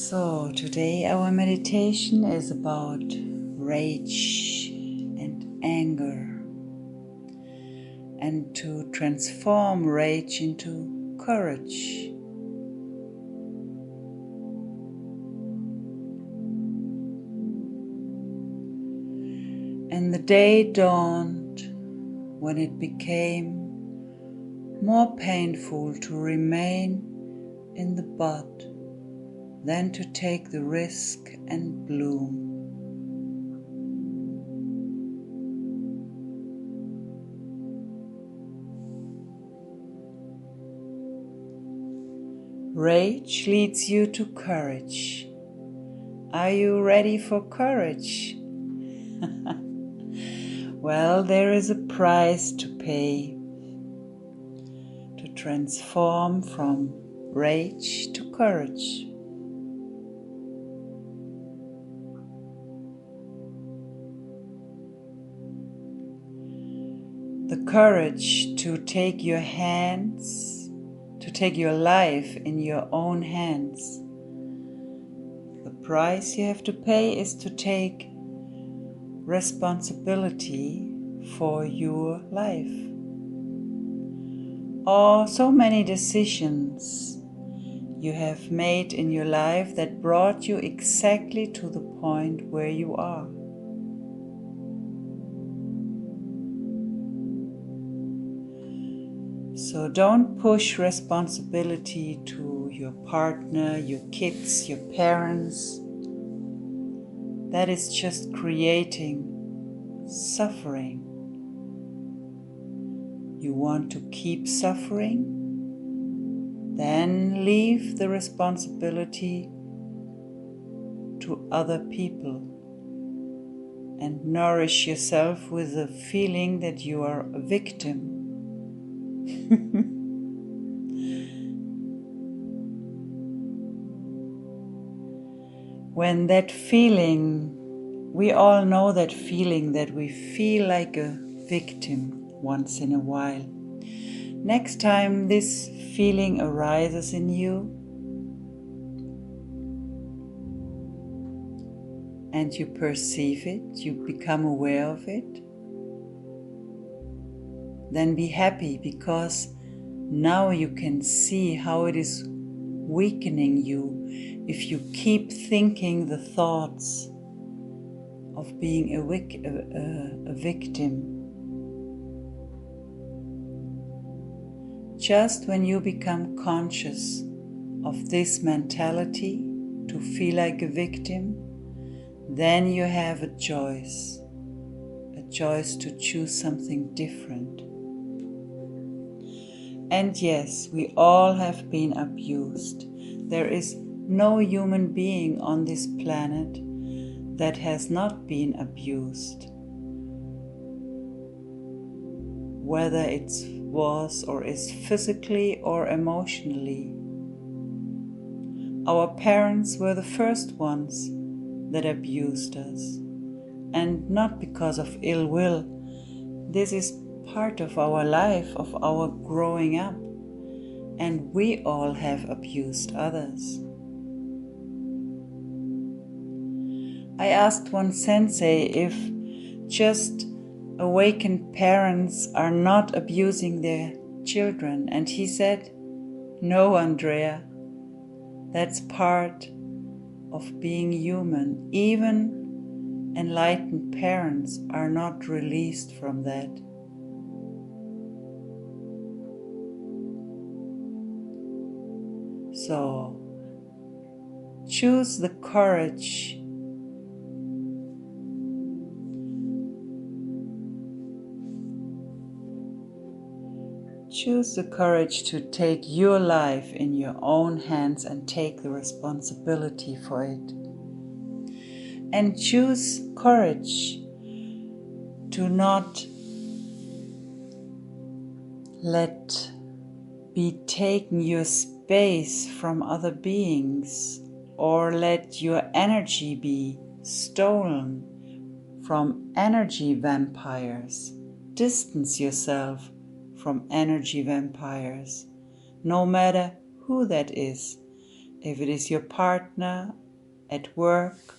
So today our meditation is about rage and anger, and to transform rage into courage. And the day dawned when it became more painful to remain in the bud than to take the risk and bloom. Rage leads you to courage. Are you ready for courage? Well, there is a price to pay to transform from rage to courage. The courage to take your life in your own hands. The price you have to pay is to take responsibility for your life. So many decisions you have made in your life that brought you exactly to the point where you are. So don't push responsibility to your partner, your kids, your parents. That is just creating suffering. You want to keep suffering? Then leave the responsibility to other people and nourish yourself with the feeling that you are a victim. When that feeling, we all know that feeling that we feel like a victim once in a while. Next time this feeling arises in you and you perceive it, you become aware of it, then be happy, because now you can see how it is weakening you if you keep thinking the thoughts of being a victim. Just when you become conscious of this mentality to feel like a victim, then you have a choice to choose something different. And yes, we all have been abused. There is no human being on this planet that has not been abused. Whether it was or is physically or emotionally. Our parents were the first ones that abused us, and not because of ill will. This is part of our life, of our growing up, and we all have abused others. I asked one sensei if just awakened parents are not abusing their children, and he said, "No, Andrea, that's part of being human. Even enlightened parents are not released from that." So, choose the courage to take your life in your own hands and take the responsibility for it. And choose courage to not let be taken your space from other beings, or let your energy be stolen from energy vampires. Distance yourself from energy vampires, no matter who that is. if it is your partner, at work,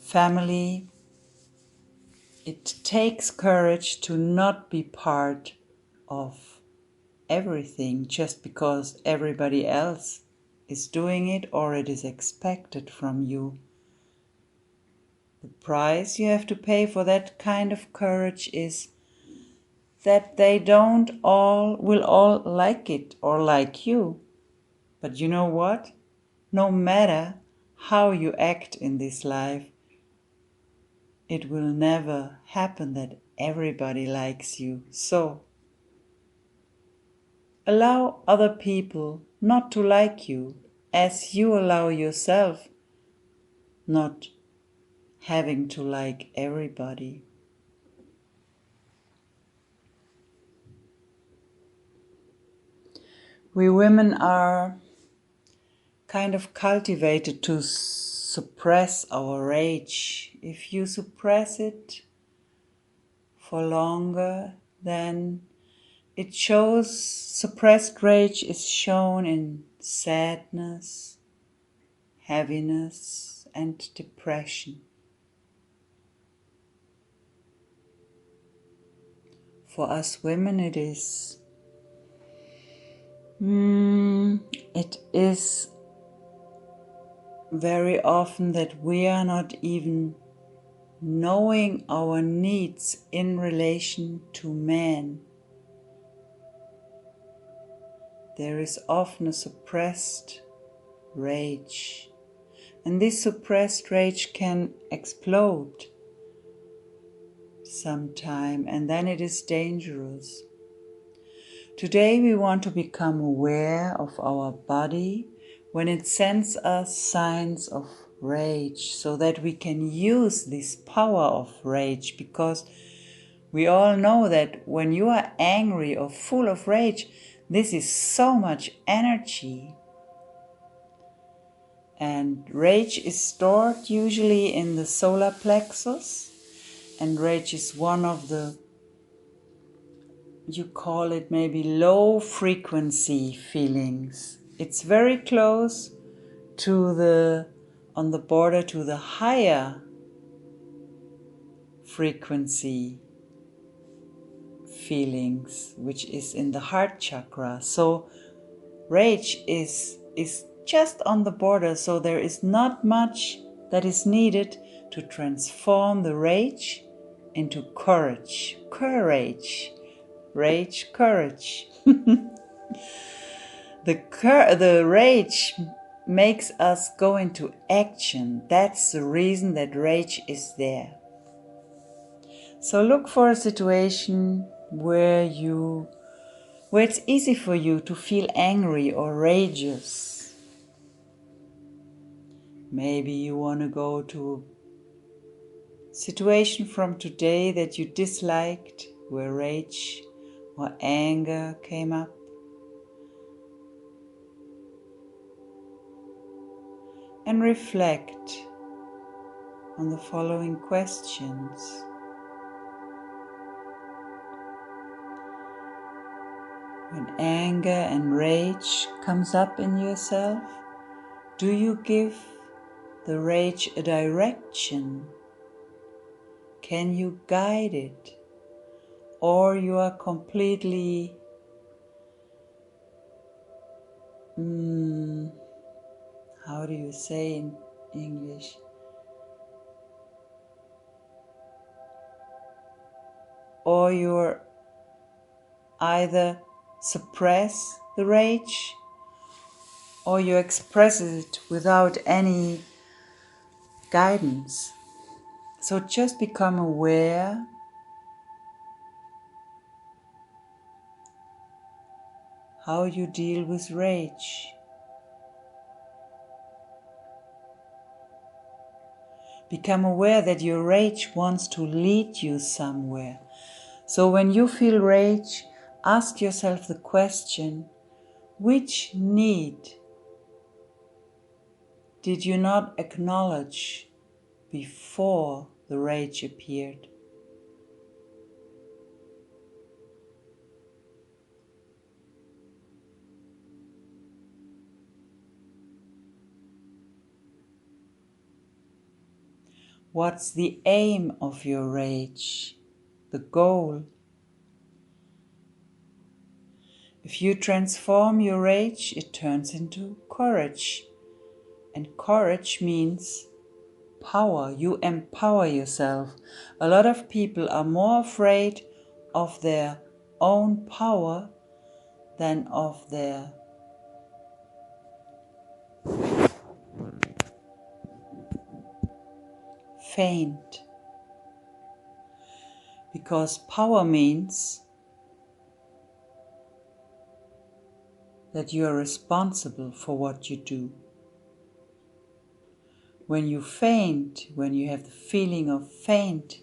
family. It takes courage to not be part of everything just because everybody else is doing it or it is expected from you. The price you have to pay for that kind of courage is that they will all like it or like you. But you know what? No matter how you act in this life, it will never happen that everybody likes you. So, allow other people not to like you as you allow yourself not having to like everybody. We women are kind of cultivated to suppress our rage. If you suppress it for longer, then it shows, suppressed rage is shown in sadness, heaviness, and depression. For us women, it is very often that we are not even knowing our needs in relation to men. There is often a suppressed rage, and this suppressed rage can explode sometime, and then it is dangerous. Today we want to become aware of our body when it sends us signs of rage, so that we can use this power of rage, because we all know that when you are angry or full of rage, this is so much energy. And rage is stored usually in the solar plexus, and rage is one of the, you call it maybe low frequency feelings. It's very close to on the border to the higher frequency feelings, which is in the heart chakra. So rage is just on the border, so there is not much that is needed to transform the rage into courage. Rage, courage. The rage makes us go into action. That's the reason that rage is there. So look for a situation where it's easy for you to feel angry or rageous. Maybe you want to go to a situation from today that you disliked, where rage or anger came up. And reflect on the following questions. When anger and rage comes up in yourself, do you give the rage a direction? Can you guide it? Or you are completely how do you say in English? Or you're either suppress the rage or you express it without any guidance. So just become aware how you deal with rage. Become aware that your rage wants to lead you somewhere. So when you feel rage, ask yourself the question, which need did you not acknowledge before the rage appeared? What's the aim of your rage? The goal? If you transform your rage, it turns into courage. And courage means power. You empower yourself. A lot of people are more afraid of their own power than of their faint. Because power means that you are responsible for what you do. When you faint, when you have the feeling of faint,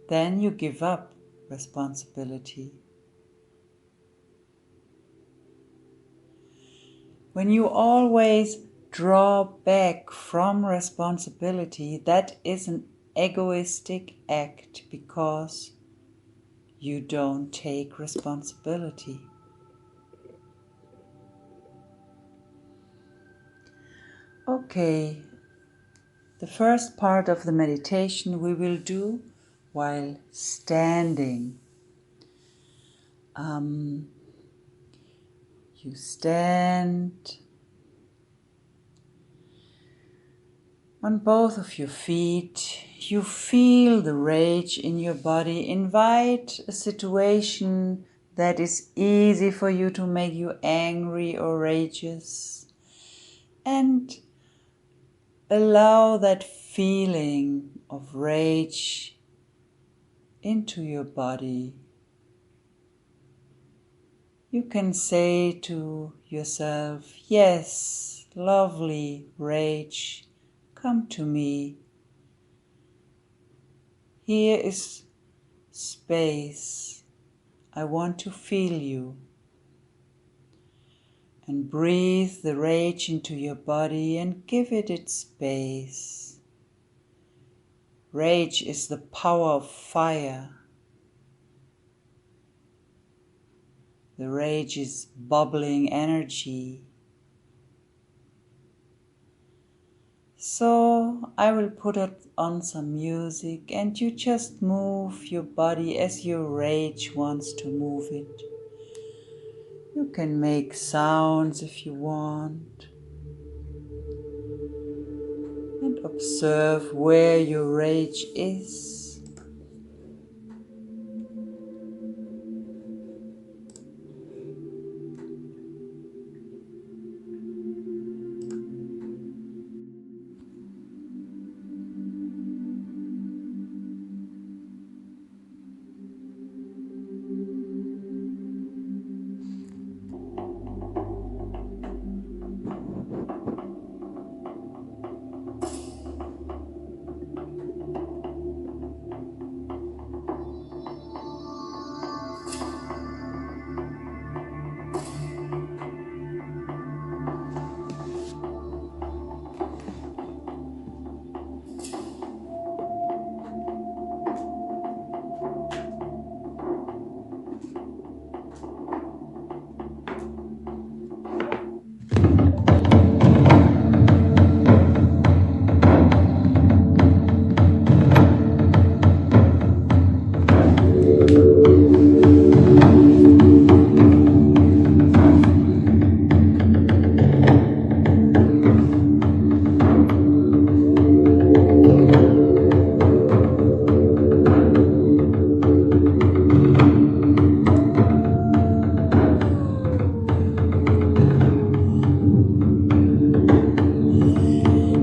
then you give up responsibility. When you always draw back from responsibility, that is an egoistic act because you don't take responsibility. Okay, the first part of the meditation we will do while standing. You stand on both of your feet. You feel the rage in your body. Invite a situation that is easy for you to make you angry or rageous. And allow that feeling of rage into your body. You can say to yourself, yes, lovely rage, come to me. Here is space. I want to feel you. And breathe the rage into your body and give it its space. Rage is the power of fire. The rage is bubbling energy. So I will put on some music and you just move your body as your rage wants to move it. You can make sounds if you want. And observe where your rage is.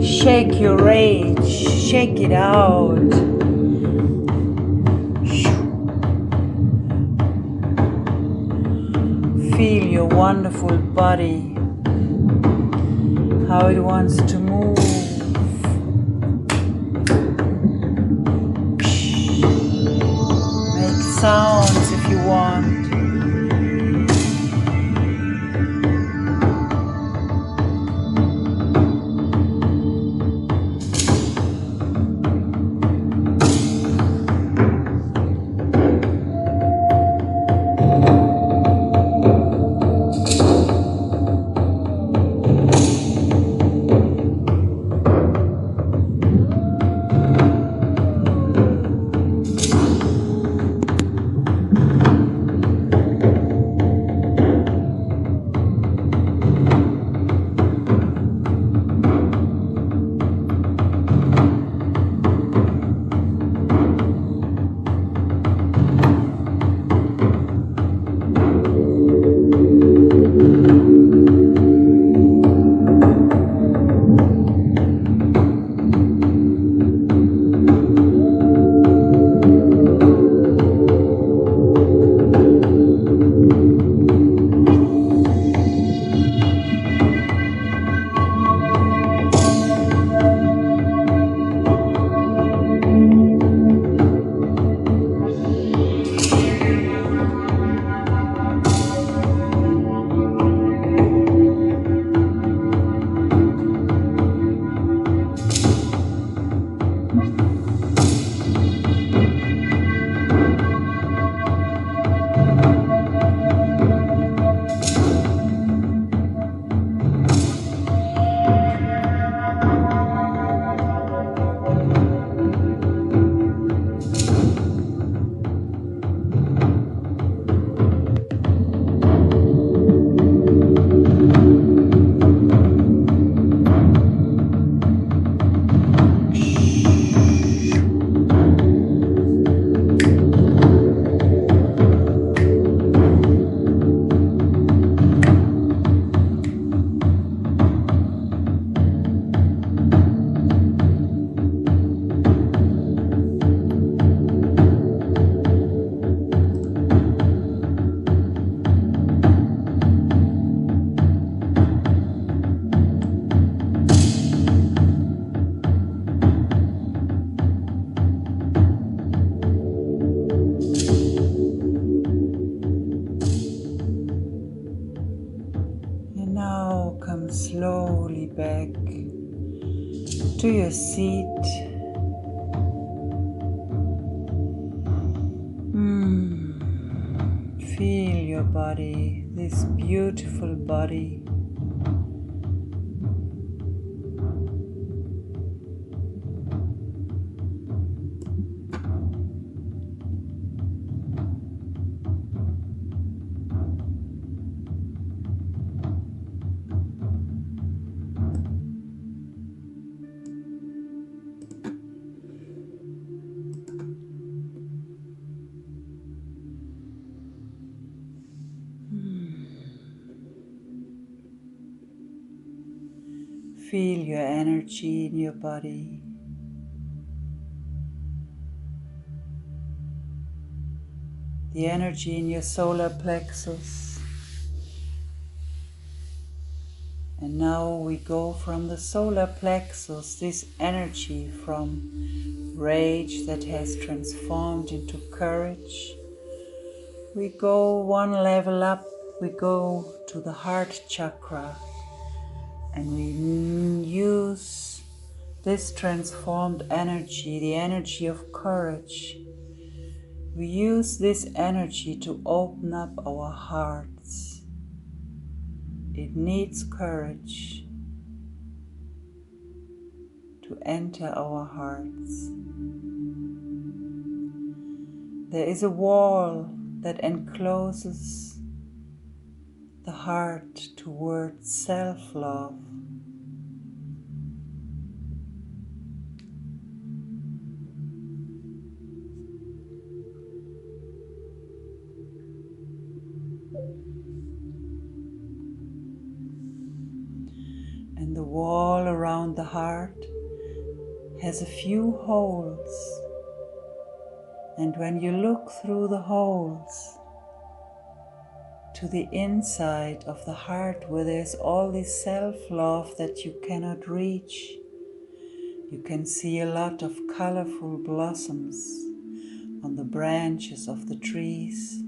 Shake your rage, shake it out. Feel your wonderful body, how it wants to move. Make sounds if you want. to your seat. Feel your body, this beautiful body. Feel your energy in your body. The energy in your solar plexus. And now we go from the solar plexus, this energy from rage that has transformed into courage. We go one level up, we go to the heart chakra. And we use this transformed energy, the energy of courage. We use this energy to open up our hearts. It needs courage to enter our hearts. There is a wall that encloses the heart towards self-love. And the wall around the heart has a few holes. And when you look through the holes, to the inside of the heart where there's all this self-love that you cannot reach, you can see a lot of colorful blossoms on the branches of the trees.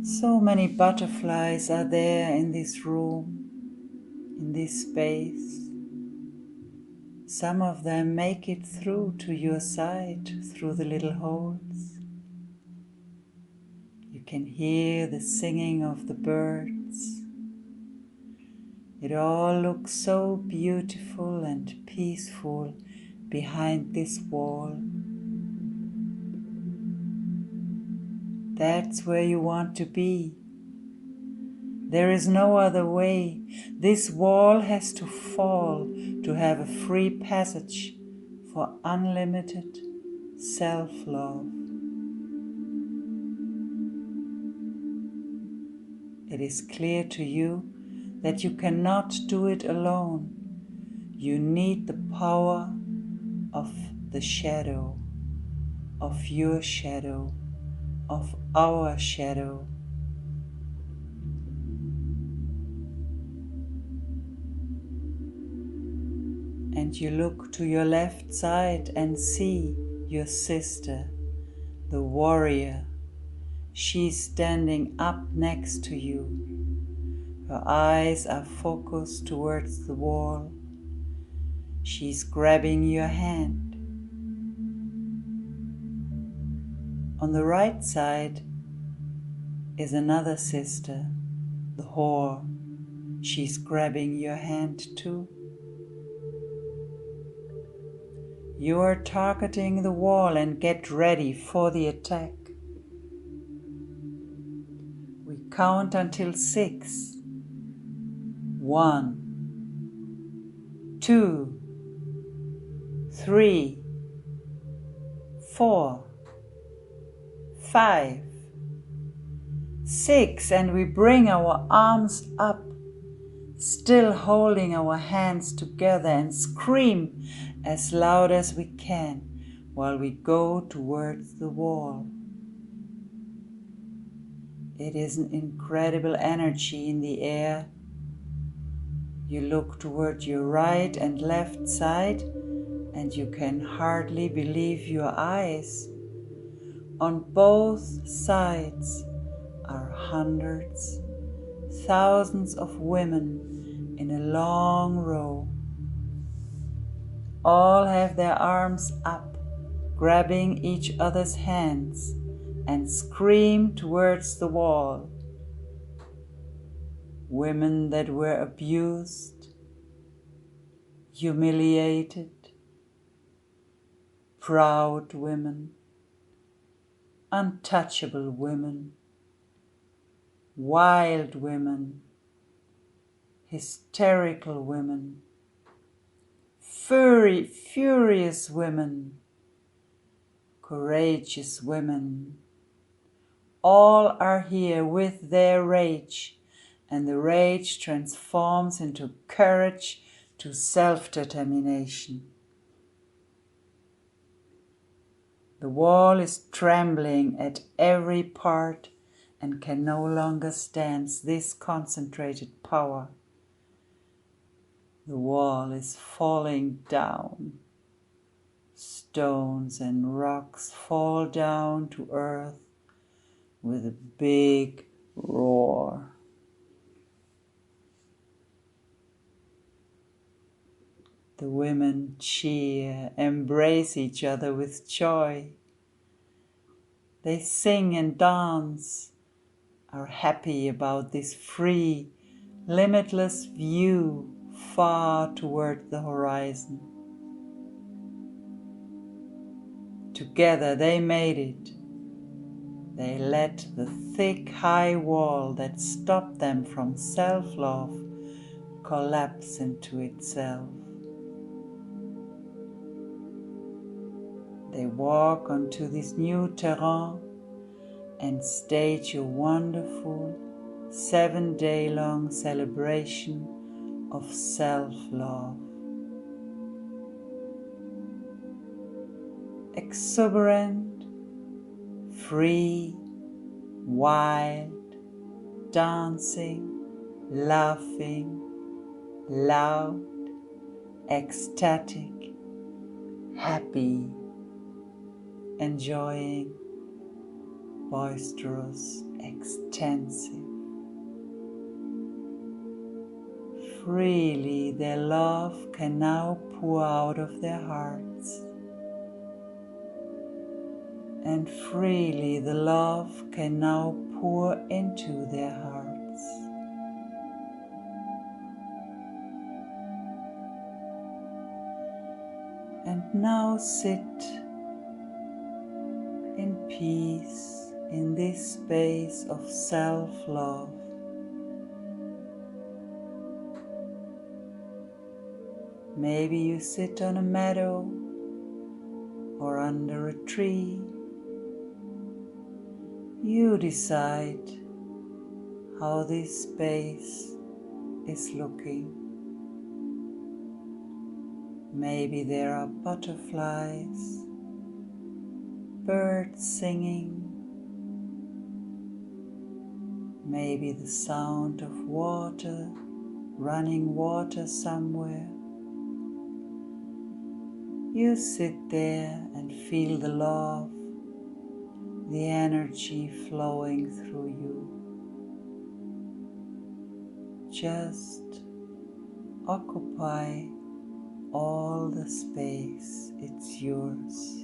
So many butterflies are there in this room, in this space. Some of them make it through to your side, through the little holes. You can hear the singing of the birds. It all looks so beautiful and peaceful behind this wall. That's where you want to be. There is no other way. This wall has to fall to have a free passage for unlimited self-love. It is clear to you that you cannot do it alone. You need the power of the shadow, of your shadow, of our shadow. And you look to your left side and see your sister, the warrior. She's standing up next to you. Her eyes are focused towards the wall. She's grabbing your hand. On the right side is another sister, the whore. She's grabbing your hand too. You are targeting the wall and get ready for the attack. We count until 6. 1, 2, 3, 4, 5, 6, and we bring our arms up, still holding our hands together, and scream as loud as we can while we go towards the wall. It is an incredible energy in the air. You look toward your right and left side and you can hardly believe your eyes. On both sides are hundreds, thousands of women in a long row. All have their arms up, grabbing each other's hands, and scream towards the wall. Women that were abused, humiliated, proud women, untouchable women, wild women, hysterical women, furious women, courageous women. All are here with their rage, and the rage transforms into courage to self-determination. The wall is trembling at every part and can no longer stand this concentrated power. The wall is falling down. Stones and rocks fall down to earth with a big roar. The women cheer, embrace each other with joy. They sing and dance, are happy about this free, limitless view far toward the horizon. Together they made it. They let the thick, high wall that stopped them from self-love collapse into itself. They walk onto this new terrain and stage a wonderful 7-day-long celebration of self-love. Exuberant, free, wild, dancing, laughing, loud, ecstatic, happy, enjoying, boisterous, extensive. Freely their love can now pour out of their hearts, and freely the love can now pour into their hearts. And now sit in peace in this space of self-love. Maybe you sit on a meadow or under a tree. You decide how this space is looking. Maybe there are butterflies, birds singing, maybe the sound of water, running water somewhere. You sit there and feel the love, the energy flowing through you. Just occupy all the space, it's yours.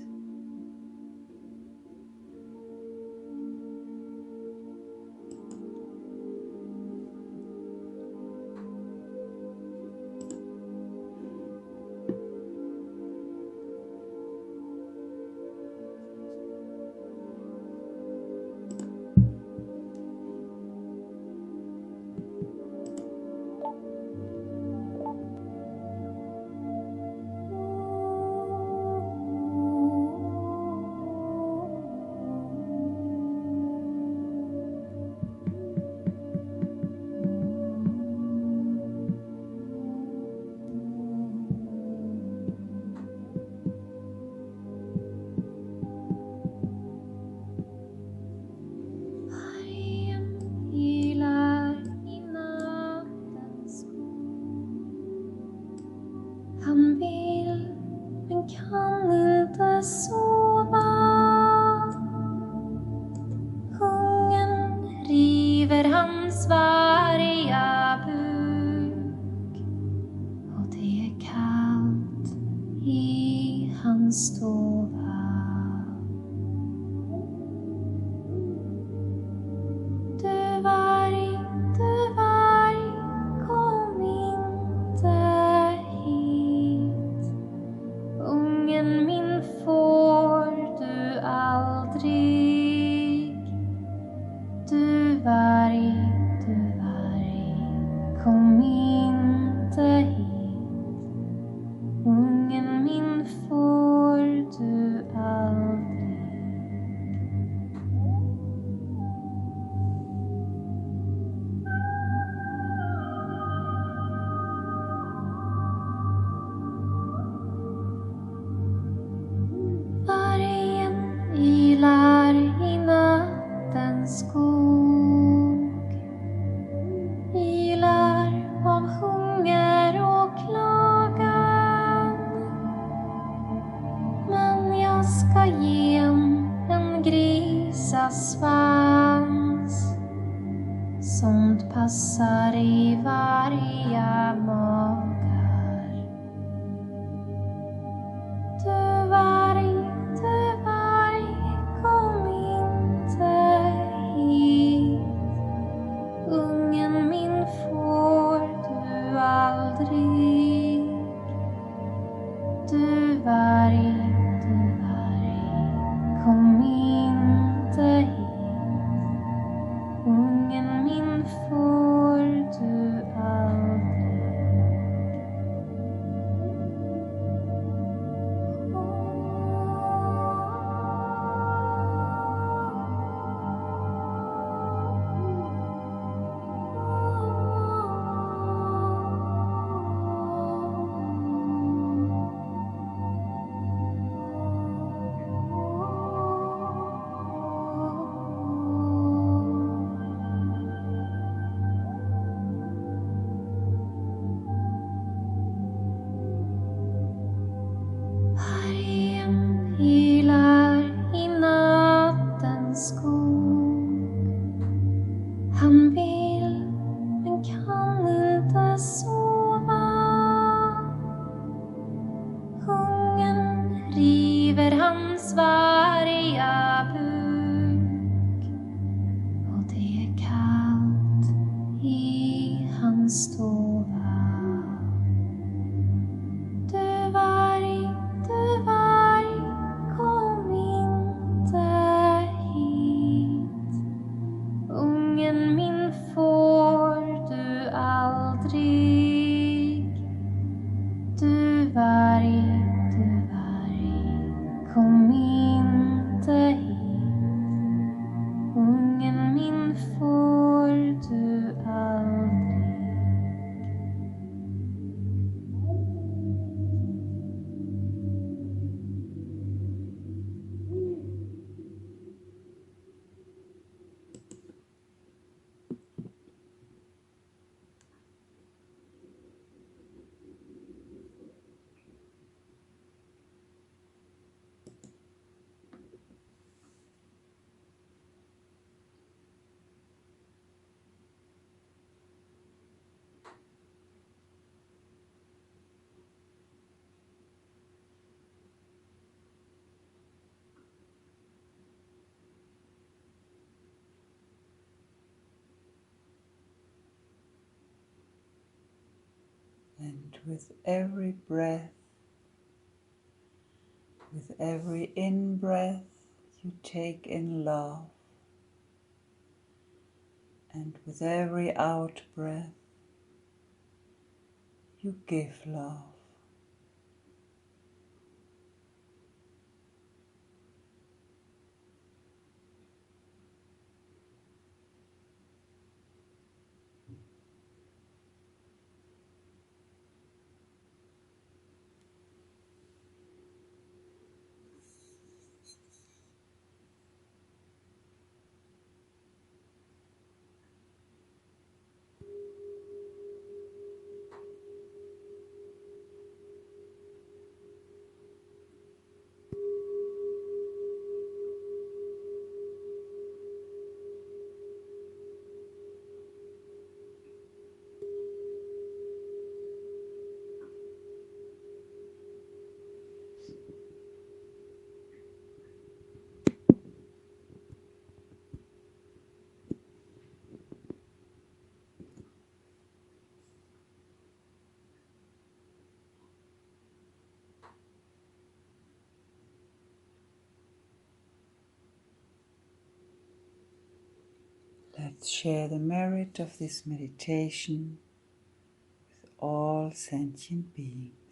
stova. Du varg, kom inte hit. Ungen min får du aldrig. Du varg, kom inte hit. Ungen min får du aldrig. Vargen ylar i nattens skog, ylar av hunger och klagan. Men jag ska ge en grisasvans, sånt passar i varje magar. Du varg, kom inte hit. Ungen min får du aldrig. Du varg, kom inte hit. Ungen min får du aldrig. Vargen ylar i nattens skog. Han vill men kan inte sova. Hungern river hans varga buk, och det är kallt i hans stova. Du varg, kom inte hit. Ungen min får du aldrig. Du varg, kom inte hit. Ungen min får du aldrig. And with every breath, with every in-breath, you take in love. And with every out-breath, you give love. Let's share the merit of this meditation with all sentient beings.